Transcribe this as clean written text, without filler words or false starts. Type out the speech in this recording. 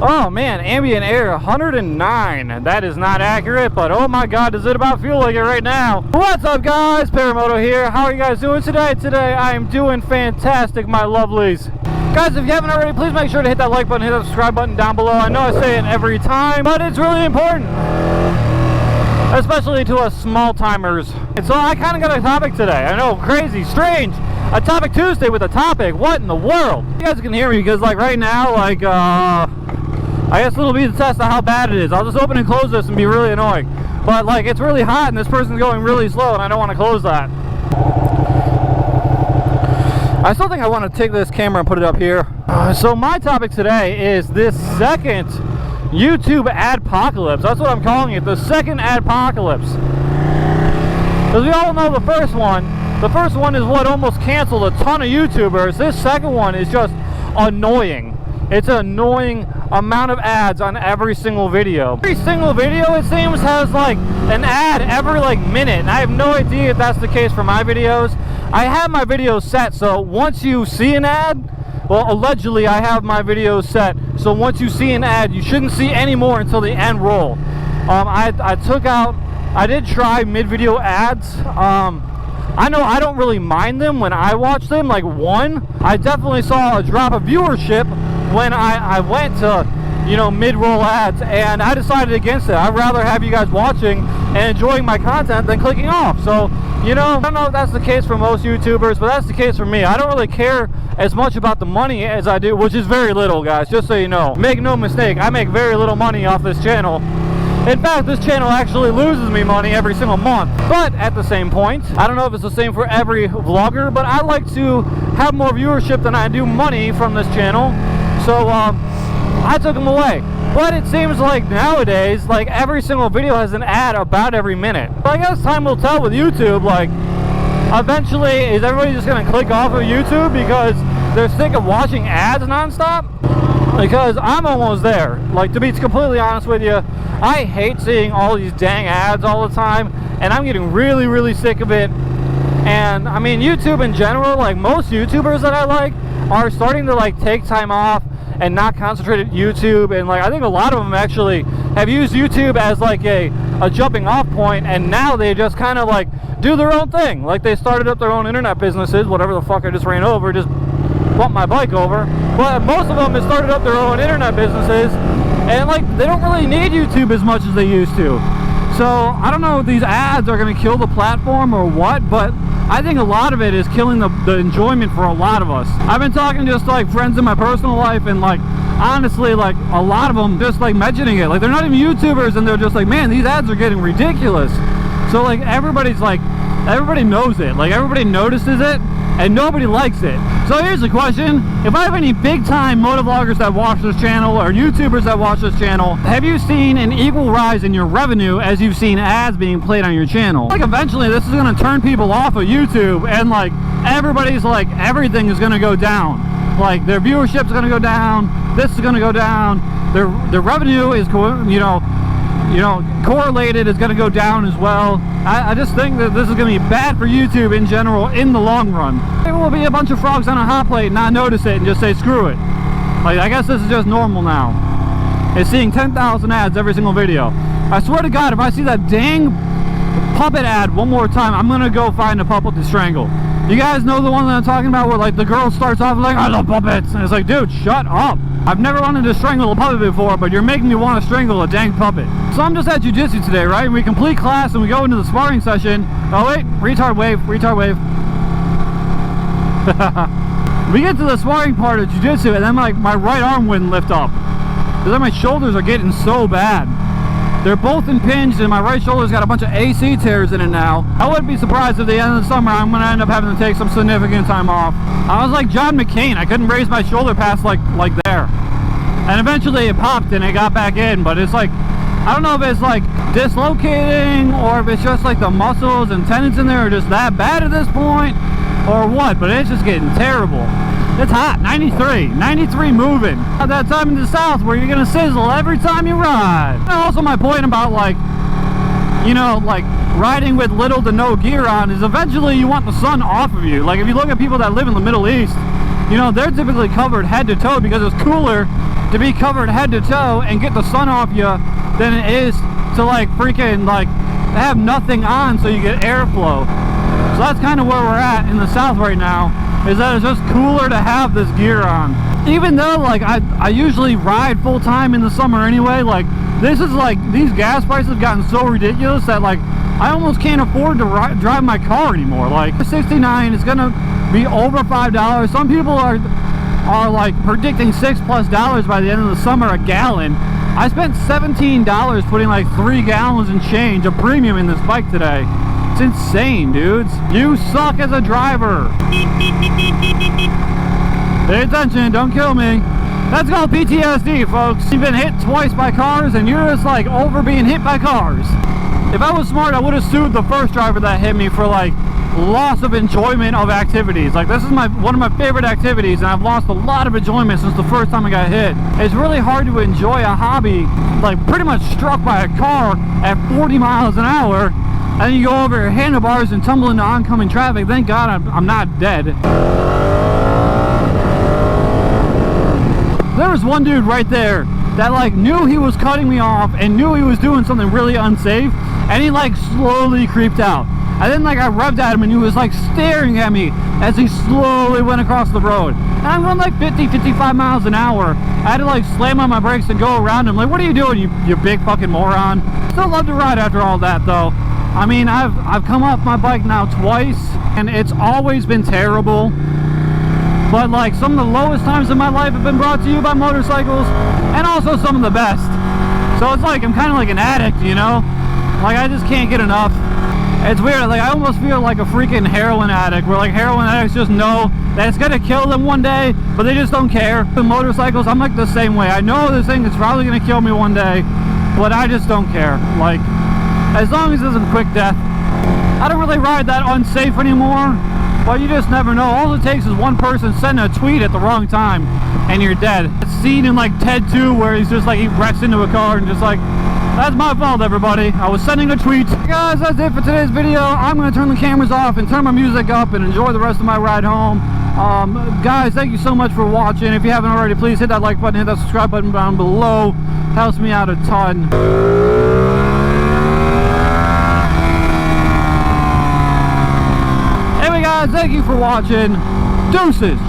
Oh man, ambient air 109. That is not accurate, but oh my god, does it about feel like it right now. What's up guys, Paramoto here. How are you guys doing today? Today I am doing fantastic, my lovelies. Guys, if you haven't already, please make sure to hit that like button, hit that subscribe button down below. I know I say it every time, but it's really important, especially to us small timers. And so I kind of got a topic today. I know, crazy, strange. A topic Tuesday with a topic. What in the world? You guys can hear me because like right now, like I guess it'll be the test of how bad it is. I'll just open and close this and be really annoying. But like it's really hot and this person's going really slow and I don't want to close that. I still think I want to take this camera and put it up here. So my topic today is this second YouTube adpocalypse. That's what I'm calling it, the second adpocalypse. Because we all know the first one is what almost canceled a ton of YouTubers. This second one is just annoying. It's an annoying amount of ads on every single video. Every single video, it seems, has like an ad every like minute. And I have no idea if that's the case for my videos. I have my videos set, so once you see an ad, well, allegedly I have my videos set, so once you see an ad, you shouldn't see any more until the end roll. I did try mid-video ads. I know I don't really mind them when I watch them. Like one, I definitely saw a drop of viewership when I went to, you know, mid-roll ads, and I decided against it. I'd rather have you guys watching and enjoying my content than clicking off. So, you know, I don't know if that's the case for most YouTubers, but that's the case for me. I don't really care as much about the money as I do, which is very little, guys, just so you know. Make no mistake, I make very little money off this channel. In fact, this channel actually loses me money every single month. But at the same point, I don't know if it's the same for every vlogger, but I like to have more viewership than I do money from this channel. So I took them away. But it seems like nowadays, like every single video has an ad about every minute. But I guess time will tell with YouTube. Like eventually, is everybody just gonna click off of YouTube because they're sick of watching ads nonstop? Because I'm almost there. Like, to be completely honest with you, I hate seeing all these dang ads all the time, and I'm getting really, really sick of it. And I mean, YouTube in general, like most YouTubers that I like, are starting to like take time off and not concentrate at YouTube. And like, I think a lot of them actually have used YouTube as like a jumping off point, and now they just kind of like do their own thing. Like they started up their own internet businesses, whatever the fuck I just ran over, just bumped my bike over. But most of them have started up their own internet businesses, and like they don't really need YouTube as much as they used to. So I don't know if these ads are going to kill the platform or what, but I think a lot of it is killing the enjoyment for a lot of us. I've been talking to just like friends in my personal life, and like honestly, like a lot of them just like mentioning it. Like they're not even YouTubers, and they're just like, man, these ads are getting ridiculous. So like everybody knows it. Like everybody notices it, and nobody likes it. So here's the question: if I have any big time motovloggers that watch this channel or YouTubers that watch this channel, have you seen an equal rise in your revenue as you've seen ads being played on your channel? Like eventually this is going to turn people off of YouTube, and like everybody's like, everything is going to go down. Like their viewership's going to go down, this is going to go down, their revenue is correlated, is going to go down as well. I just think that this is going to be bad for YouTube in general in the long run. There will be a bunch of frogs on a hot plate and not notice it and just say screw it. Like I guess this is just normal now. It's seeing 10,000 ads every single video. I swear to God, if I see that dang puppet ad one more time, I'm going to go find a puppet to strangle. You guys know the one that I'm talking about where like the girl starts off like, I love puppets, and it's like, dude, shut up. I've never wanted to strangle a puppet before, but you're making me want to strangle a dang puppet. So I'm just at jiu-jitsu today, right? We complete class and we go into the sparring session. Oh wait, retard wave, retard wave. We get to the sparring part of jiu-jitsu, and then like my right arm wouldn't lift up. Because then my shoulders are getting so bad. They're both impinged, and my right shoulder's got a bunch of AC tears in it now. I wouldn't be surprised if at the end of the summer I'm gonna end up having to take some significant time off. I was like John McCain. I couldn't raise my shoulder past like there. And eventually it popped and it got back in, but it's like, I don't know if it's like dislocating or if it's just like the muscles and tendons in there are just that bad at this point or what, but it's just getting terrible. It's hot, 93 moving. At that time in the South where you're gonna sizzle every time you ride. And also my point about like, you know, like riding with little to no gear on is eventually you want the sun off of you. Like if you look at people that live in the Middle East, you know, they're typically covered head to toe because it's cooler to be covered head to toe and get the sun off you than it is to like freaking like have nothing on so you get airflow. So that's kind of where we're at in the South right now, is that it's just cooler to have this gear on. Even though like I usually ride full time in the summer anyway, like this is like, these gas prices have gotten so ridiculous that like I almost can't afford to drive my car anymore. Like 69 is gonna be over $5. Some people are like predicting $6+ by the end of the summer a gallon. I spent $17 putting like 3 gallons and change of premium in this bike today. It's insane, dudes. You suck as a driver. Pay attention, don't kill me. That's called PTSD, folks. You've been hit twice by cars and you're just like over being hit by cars. If I was smart, I would have sued the first driver that hit me for like loss of enjoyment of activities. Like this is one of my favorite activities, and I've lost a lot of enjoyment since the first time I got hit. It's really hard to enjoy a hobby like pretty much struck by a car at 40 miles an hour, and then you go over your handlebars and tumble into oncoming traffic. Thank God I'm not dead. There was one dude right there that like knew he was cutting me off and knew he was doing something really unsafe, and he like slowly creeped out. And then like I revved at him and he was like staring at me as he slowly went across the road. And I'm going like 50, 55 miles an hour. I had to like slam on my brakes and go around him. Like, what are you doing, you big fucking moron? Still love to ride after all that though. I mean, I've come off my bike now twice and it's always been terrible. But like some of the lowest times in my life have been brought to you by motorcycles, and also some of the best. So it's like I'm kind of like an addict, you know? Like I just can't get enough. It's weird, like I almost feel like a freaking heroin addict, where like heroin addicts just know that it's gonna kill them one day, but they just don't care. With motorcycles, I'm like the same way. I know this thing is probably gonna kill me one day, but I just don't care. Like, as long as it isn't quick death. I don't really ride that unsafe anymore, but you just never know. All it takes is one person sending a tweet at the wrong time, and you're dead. It's seen in like Ted 2, where he's just like, he wrecks into a car and just like, that's my fault, everybody. I was sending a tweet. Guys, that's it for today's video. I'm going to turn the cameras off and turn my music up and enjoy the rest of my ride home. Guys, thank you so much for watching. If you haven't already, please hit that like button, hit that subscribe button down below. Helps me out a ton. Anyway, guys, thank you for watching. Deuces.